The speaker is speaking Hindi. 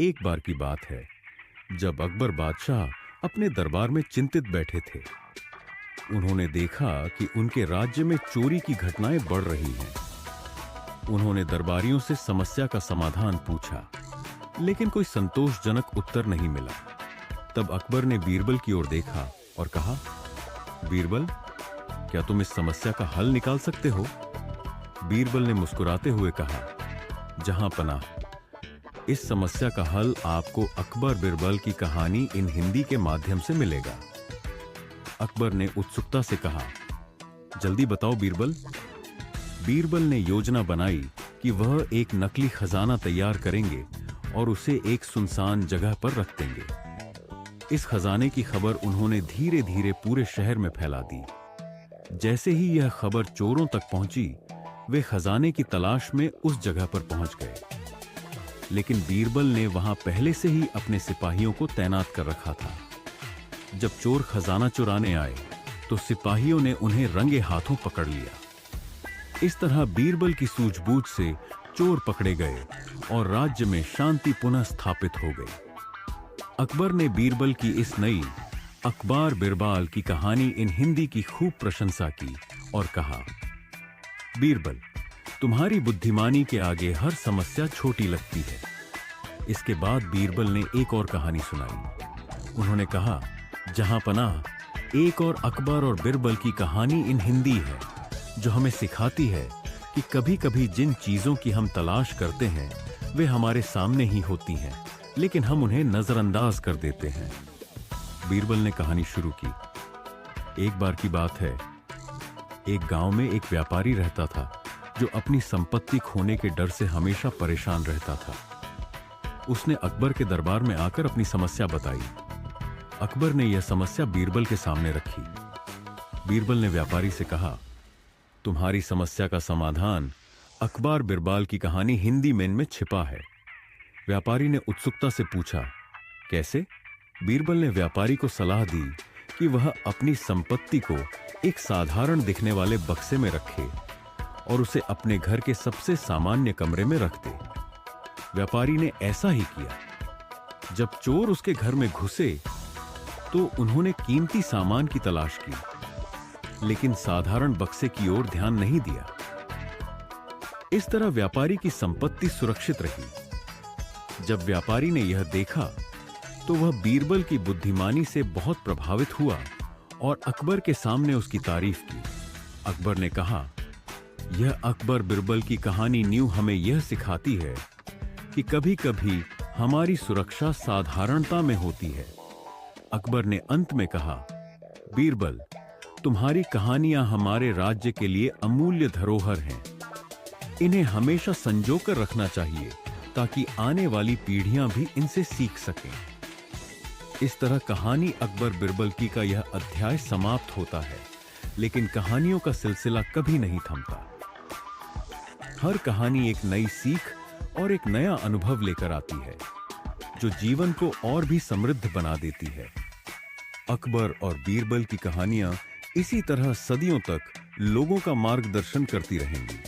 एक बार की बात है जब अकबर बादशाह अपने दरबार में चिंतित बैठे थे। उन्होंने देखा कि उनके राज्य में चोरी की घटनाएं बढ़ रही हैं। उन्होंने दरबारियों से समस्या का समाधान पूछा, लेकिन कोई संतोषजनक उत्तर नहीं मिला। तब अकबर ने बीरबल की ओर देखा और कहा, बीरबल, क्या तुम इस समस्या का हल निकाल सकते हो? बीरबल ने मुस्कुराते हुए कहा, जहां पनाह, इस समस्या का हल आपको अकबर बिरबल की कहानी इन हिंदी के माध्यम से मिलेगा। अकबर ने उत्सुकता से कहा, जल्दी बताओ बीरबल। बीरबल ने योजना बनाई कि वह एक नकली खजाना तैयार करेंगे और उसे एक सुनसान जगह पर रख देंगे। इस खजाने की खबर उन्होंने धीरे धीरे पूरे शहर में फैला दी। जैसे ही यह खबर चोरों तक पहुंची, वे खजाने की तलाश में उस जगह पर पहुंच गए। लेकिन बीरबल ने वहां पहले से ही अपने सिपाहियों को तैनात कर रखा था। जब चोर खजाना चुराने आए तो सिपाहियों ने उन्हें रंगे हाथों पकड़ लिया। इस तरह बीरबल की सूझबूझ से चोर पकड़े गए और राज्य में शांति पुनः स्थापित हो गई। अकबर ने बीरबल की इस नई अकबर बिरबाल की कहानी इन हिंदी की खूब प्रशंसा की और कहा, बीरबल, तुम्हारी बुद्धिमानी के आगे हर समस्या छोटी लगती है। इसके बाद बीरबल ने एक और कहानी सुनाई। उन्होंने कहा, जहां पनाह, एक और अकबर और बिरबल की कहानी इन हिंदी है, जो हमें सिखाती है कि कभी-कभी जिन चीजों की हम तलाश करते हैं वे हमारे सामने ही होती हैं, लेकिन हम उन्हें नजरअंदाज कर देते हैं। बीरबल ने कहानी शुरू की। एक बार की बात है, एक गांव में एक व्यापारी रहता था जो अपनी संपत्ति खोने के डर से हमेशा परेशान रहता था। उसने अकबर के दरबार में आकर अपनी समस्या बताई। अकबर ने यह समस्या बीरबल के सामने रखी। बीरबल ने व्यापारी से कहा, तुम्हारी समस्या का समाधान अकबर बिरबाल की कहानी हिंदी में इनमें छिपा है। व्यापारी ने उत्सुकता से पूछा, कैसे? बीरबल ने व्यापारी को सलाह दी कि वह अपनी संपत्ति को एक साधारण दिखने वाले बक्से में रखे और उसे अपने घर के सबसे सामान्य कमरे में रख दे। व्यापारी ने ऐसा ही किया। जब चोर उसके घर में घुसे तो उन्होंने कीमती सामान की तलाश की, लेकिन साधारण बक्से की ओर ध्यान नहीं दिया। इस तरह व्यापारी की संपत्ति सुरक्षित रही। जब व्यापारी ने यह देखा तो वह बीरबल की बुद्धिमानी से बहुत प्रभावित हुआ और अकबर के सामने उसकी तारीफ की। अकबर ने कहा, यह अकबर बिरबल की कहानी न्यू हमें यह सिखाती है कि कभी-कभी हमारी सुरक्षा साधारणता में होती है। अकबर ने अंत में कहा, बीरबल, तुम्हारी कहानियां हमारे राज्य के लिए अमूल्य धरोहर हैं। इन्हें हमेशा संजोकर रखना चाहिए ताकि आने वाली पीढ़ियां भी इनसे सीख सकें। इस तरह कहानी अकबर बिरबल की का यह अध्याय समाप्त होता है, लेकिन कहानियों का सिलसिला कभी नहीं थमता। हर कहानी एक नई सीख और एक नया अनुभव लेकर आती है, जो जीवन को और भी समृद्ध बना देती है। अकबर और बीरबल की कहानियां इसी तरह सदियों तक लोगों का मार्गदर्शन करती रहेंगी।